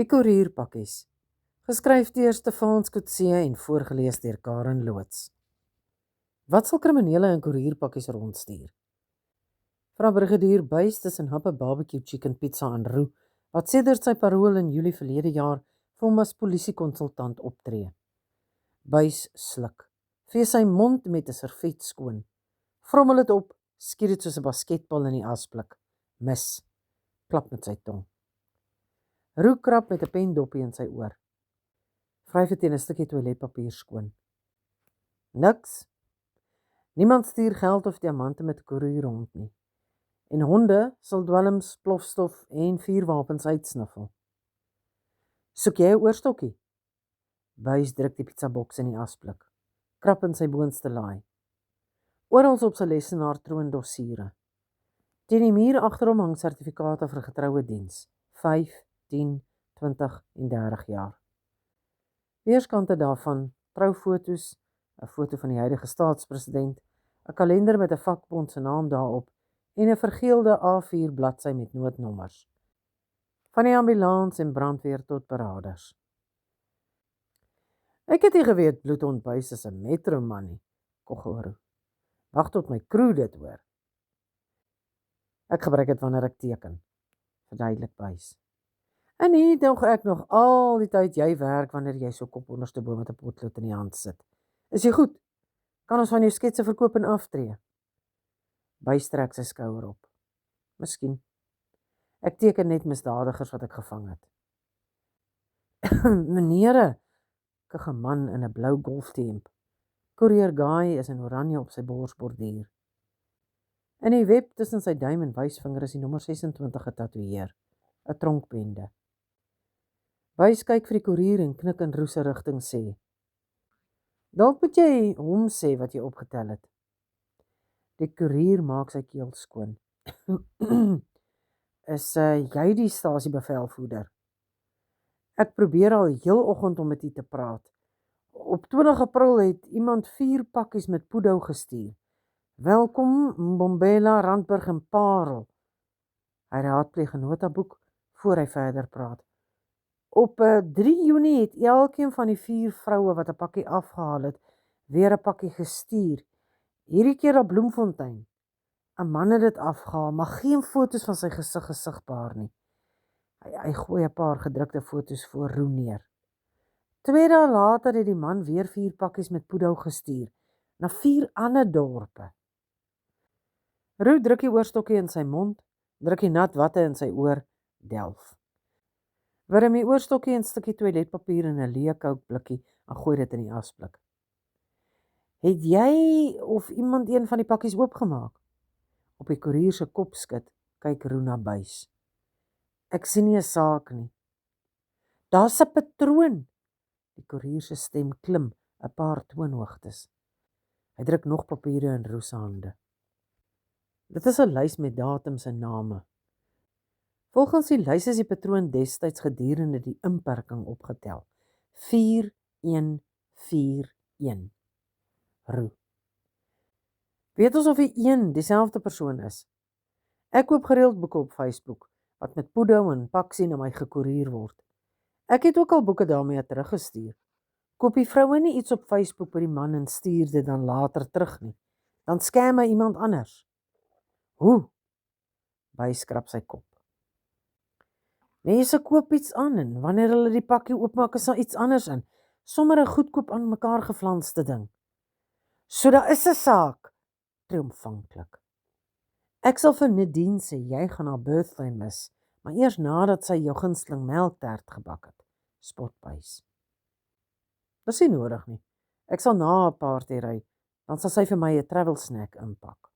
Die koerierpakkies, geskryf deur Stefans Coetzee en voorgelees deur Karen Loots. Wat sal kriminele in koerierpakkies rondstuur? Vra Brigadier Buys tussen happe barbecue chicken pizza aan Roe, wat sedert sy parool in Julie verlede jaar vir hom as polisiekonsultant optree. Buys sluk, vee sy mond met 'n servet skoon, vrommel dit op, skiet dit soos 'n basketbal in die asblik, mis, klap met sy tong. Roe krap met 'n pendoppie in sy oor. Vryf dit teen 'n stukkie toiletpapier skoon. Niks. Niemand stuur geld of diamante met koerier rond nie. En honde sal dwelms, plofstof en vuurwapens uitsniffel. Soek jy 'n oorstokkie? Buys druk die pizzaboks in die asblik. Krap in sy boonste laai. Oral op sy lesenaar troon dossiere. Teen die muur agter hom hang sertifikate vir getroue diens. 5, 10, 20 en 30 jaar. Weerskante daarvan, troufoto's, 'n foto van die huidige staatspresident, 'n kalender met 'n vakbond se naam daarop en 'n vergeelde A4 bladsy met noodnommers. Van die ambulans en brandweer tot beraders. Ek het nie geweet Bloedhond Buys is 'n metroman nie, koggel. Wag tot my crew dit hoor. Ek gebruik dit wanneer ek teken, verduidelik Buys. En nie dog ek nog al die tyd jy werk wanneer jy so kop onderste bo met 'n potlood in die hand sit. Is jy goed? Kan ons van jou sketse verkoop en aftree? Buys trek sy skouer op. Miskien. Ek teken net misdadigers wat ek gevang het. Meneere, kig 'n man in 'n blou golftemp. Courier Guy is in oranje op sy borsborduur. In die web tussen sy duim en wysvinger is die nommer 26 getatoeëer, 'n tronkbende. Buys kyk vir die koerier en knik in Roe se rigting sê: "Dalk moet jy hom sê wat jy opgetel het." Die koerier maak sy keel skoon. Is jy die stasiebevelvoerder? Ek probeer al heel oggend om met u te praat. Op 20 April het iemand 4 pakkies met Pudo gestuur. Welkom, Mbombela, Randburg en Parel. Hy raadpleeg 'n notaboek voor hy verder praat. Op 3 Junie het elkeen van die 4 vroue wat 'n pakkie afgehaal het, weer 'n pakkie gestuur. Hierdie keer op Bloemfontein. 'n Man het dit afgehaal, maar geen foto's van sy gesig gesigbaar nie. Hy gooi 'n paar gedrukte foto's voor Roe neer. 2 dae later het die man weer 4 pakkies met Pudo gestuur, na 4 ander dorpe. Roe druk die oorstokkie in sy mond, druk die nat watte in sy oor, delf. Wurm die oorstokkie 'n stukkie toiletpapier in 'n leë kookblikkie en gooi dit in die asblik. Het jy of iemand een van die pakkies oopgemaak? Op die koerier se kop skud, kyk Roe na Buys. Ek sien nie 'n saak nie. Daar's 'n patroon. Die koerier se stem klim 'n paar toonhoogtes. Hy druk nog papiere in Roe se hande. Dit is 'n lys met datums en name. Volgens die lys is die patroon destyds gedurende die inperking opgetel. 4141. Roe. Weet ons of die een dieselfde persoon is? Ek koop gereeld boeke op Facebook, wat met Pudo en Paxi na my gekoerier word. Ek het ook al boeke daarmee teruggestuur. Koop die vroue nie iets op Facebook by die man en stuur dit dan later terug nie. Dan scam hy iemand anders. Hoe? Buys skrap sy kop. Mense koop iets aan en wanneer hulle die pakkie oopmaak is daar iets anders in. Sommer 'n goedkoop aan mekaar geflanste ding. So daar is 'n saak, triomfantlik. Ek sal vir Nadine sê jy gaan haar birthday mis, maar eers nadat sy jou gunsteling melktert gebak het, spot Buys. Dis nie nodig nie. Ek sal na 'n party ry, dan sal sy vir my 'n travel snack inpak.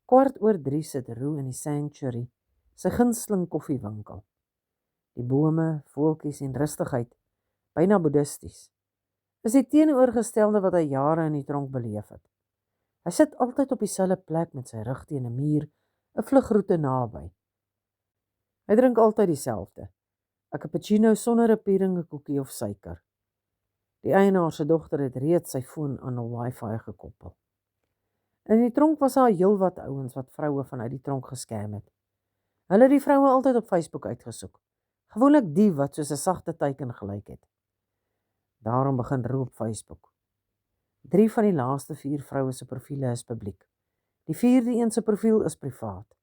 2:15 sit Roe in die Sanctuary, sy gunsteling koffiewinkel. Die bome, voeltjies en rustigheid, byna boeddhisties, is die teenoorgestelde wat hy jare in die tronk beleef het. Hy sit altyd op dieselfde plek met sy rug teen 'n muur, 'n vlugroete naby. Hy drink altyd dieselfde, 'n cappuccino sonder 'n pieringkoekie of suiker. Die eienaar se dogter het reeds sy foon aan 'n wifi gekoppel. In die tronk was daar heelwat ouens wat vroue vanuit die tronk gescam het. Hulle het die vroue altyd op Facebook uitgesoek, Gewoonlik die wat soos 'n sagte teiken gelyk het. Daarom begin roep op Facebook. 3 van die laaste 4 vroue se profiele is publiek. Die 4de een se profiel is privaat.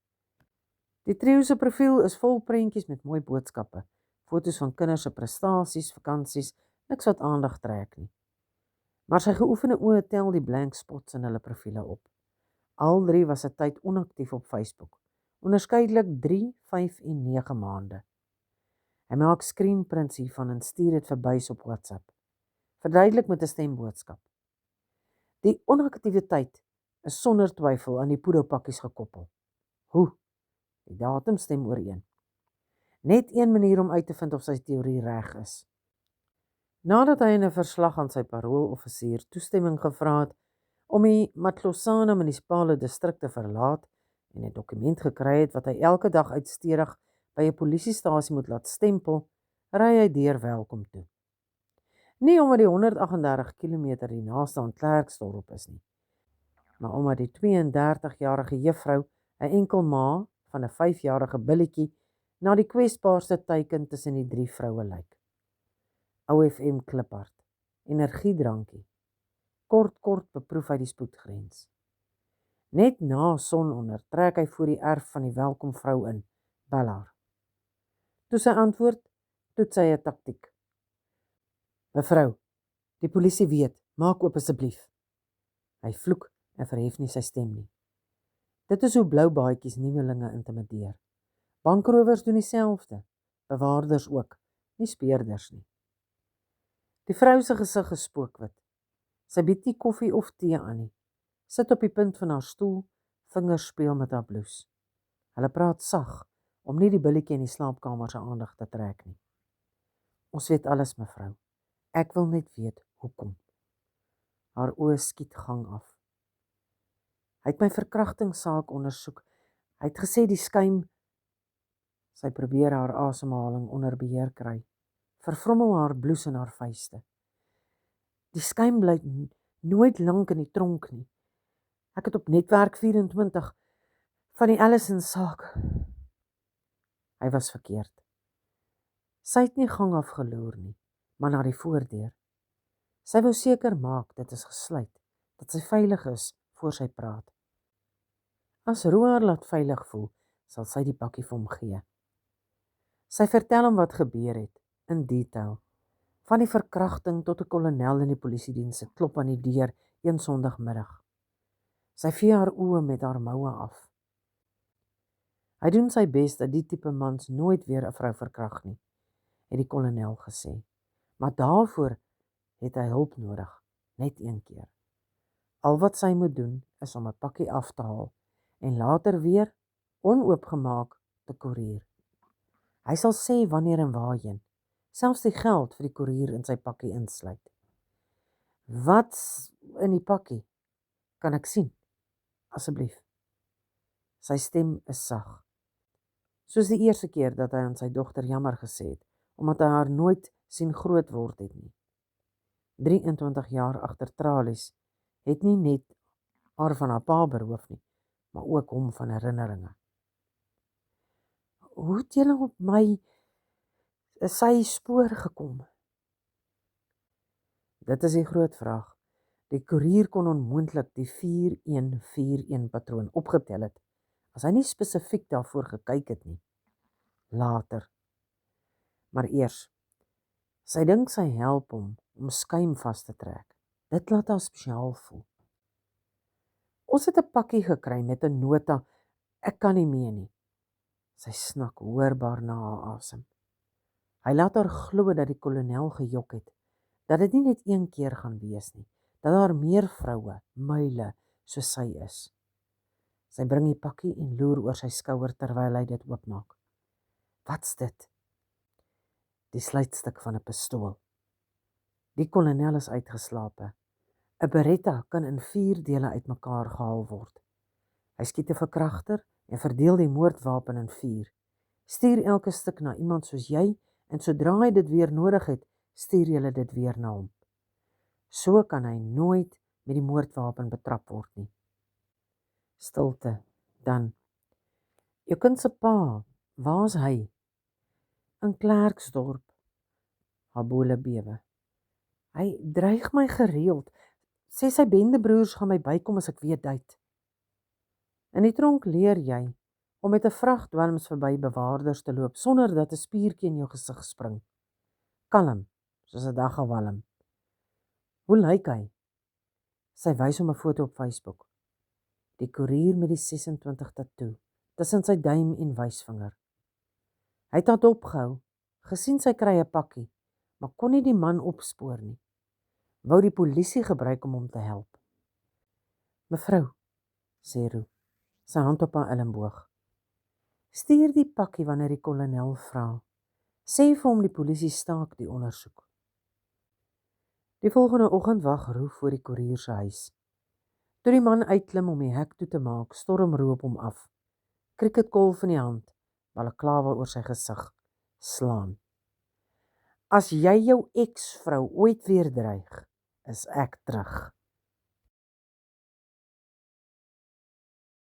Die trio se profiel is vol prentjies met mooi boodskappe, foto's van kinders se prestasies, vakansies, niks wat aandag trek nie. Maar sy geoefende oë tel die blank spots in hulle profiele op. Al 3 was 'n tyd onaktief op Facebook, onderskeidelik 3, 5 en 9 maande. Hy maak screenprints hiervan en stuur dit verbuis op WhatsApp. Verduidelik met 'n stemboodskap. Die onaktiwiteit is sonder twyfel aan die poedopakkies gekoppel. Hoe? Die datum stem ooreen. Net een manier om uit te vind of sy teorie reg is. Nadat hy in 'n verslag aan sy parooloffisier toestemming gevra het om die Matlosana munisipale distrik te verlaat en 'n dokument gekry het wat hy elke dag uitstedig by 'n polisiestasie moet laat stempel, ry hy deur Welkom toe. Nie omdat die 138 km die naaste aan Klerksdorp is nie, maar omdat die 32-jarige juffrou 'n enkel ma van 'n 5-jarige billetjie na die kwesbaarste teiken tussen die 3 vroue lyk. OFM Kliphard, energiedrankie. Kort beproef hy die spoedgrens. Net na sononder trek hy voor die erf van die Welkom vrou in, bel haar. Toe sy antwoord, toets hy 'n taktiek. Mevrou, die polisie weet, maak oop asseblief. Hy vloek en verhef nie sy stem nie. Dit is hoe blou baadjies nuwelinge intimideer. Bankrowers doen dieselfde, bewaarders ook, nie speurders nie. Die vrou se gesig is spookwit. Sy bied nie koffie of tee aan nie. Sit op die punt van haar stoel, vingers speel met haar blouse. Hulle praat sag, om nie die billetjie in die slaapkamer se aandag te trek nie. Ons weet alles, mevrou. Ek wil net weet hoekom. Haar oë skiet gang af. Hy het my verkrachtingssaak ondersoek. Hy het gesê die skuim. Sy probeer haar asemhaling onder beheer kry. Vervrommel haar blouse en haar vuiste. Die skuim bly nooit lank in die tronk nie. Ek het op netwerk 24 van die Allison saak. Hy was verkeerd. Sy het nie gang afgeloer nie, maar na die voordeur. Sy wou seker maak dit is gesluit, dat sy veilig is voor sy praat. As Roa haar laat veilig voel, sal sy die bakkie vir hom gee. Sy vertel hom wat gebeur het, in detail. Van die verkrachting tot 'n kolonel in die polisiediens se klop aan die deur een Sondagmiddag. Sy vee haar oë met haar moue af. Hy doen sy bes dat die tipe mans nooit weer 'n vrou verkragt nie, het die kolonel gesê. Maar daarvoor het hy hulp nodig, net een keer. Al wat sy moet doen, is om 'n pakkie af te haal en later weer, onoopgemaak, te koerier. Hy sal sê wanneer en waarheen, selfs die geld vir die koerier in sy pakkie insluit. Wat's in die pakkie? Kan ek sien? Asseblief. Sy stem is sag. Soos die eerste keer dat hy aan sy dogter jammer gesê het, omdat hy haar nooit sien groot word het nie. 23 jaar agter tralies het nie net haar van haar pa beroof nie, maar ook hom van herinneringe. Hoe het julle op sy spoor gekom? Dit is die groot vraag. Die koerier kon onmoontlik die 4141 patroon opgetel het, as hy nie spesifiek daarvoor gekyk het nie. Later. Maar eers, sy dink sy help hom om skuim vas te trek. Dit laat haar spesiaal voel. Ons het 'n pakkie gekry met 'n nota, ek kan nie meer nie. Sy snak hoorbaar na haar asem. Hy laat haar glo dat die kolonel gejok het, dat dit nie net een keer gaan wees nie, dat daar meer vroue, muile, soos sy is. Sy bring die pakkie en loer oor sy skouer terwyl hy dit oopmaak. Wat's dit? Die sluitstuk van 'n pistool. Die kolonel is uitgeslape. 'n Beretta kan in 4 dele uitmekaar gehaal word. Hy skiet 'n verkragter en verdeel die moordwapen in 4. Stuur elke stuk na iemand soos jy en sodra hy dit weer nodig het, stuur jy dit weer na hom. So kan hy nooit met die moordwapen betrap word nie. Stilte. Dan. Jou kind se pa, waar's hy? In Klerksdorp. Haar bole bewe. Hy dreig my gereeld. Sê sy bendebroers gaan my bykom as ek weer date. In die tronk leer jy om met 'n vrag dwelms verby bewaarders te loop sonder dat 'n spiertjie in jou gesig spring. Kalm, soos 'n daggewalm. Hoe lyk hy? Sy wys hom 'n foto op Facebook. Die koerier met die 26 tatoe tussen sy duim en wysvinger. Hy het haar dopgehou, gesien sy kry 'n pakkie, maar kon nie die man opspoor nie. Wou die polisie gebruik om hom te help. Mevrou, sê Roo, sy hand op haar elmboog. Stuur die pakkie wanneer die kolonel vra. Sê vir hom die polisie staak die ondersoek. Die volgende oggend wag Roo voor die koerier se huis. Toe die man uitklim om die hek toe te maak, storm Roo op hom af. Krieketkolf in die hand, balaklava oor sy gesig, slaan. As jy jou eksvrou ooit weer dreig, is ek terug.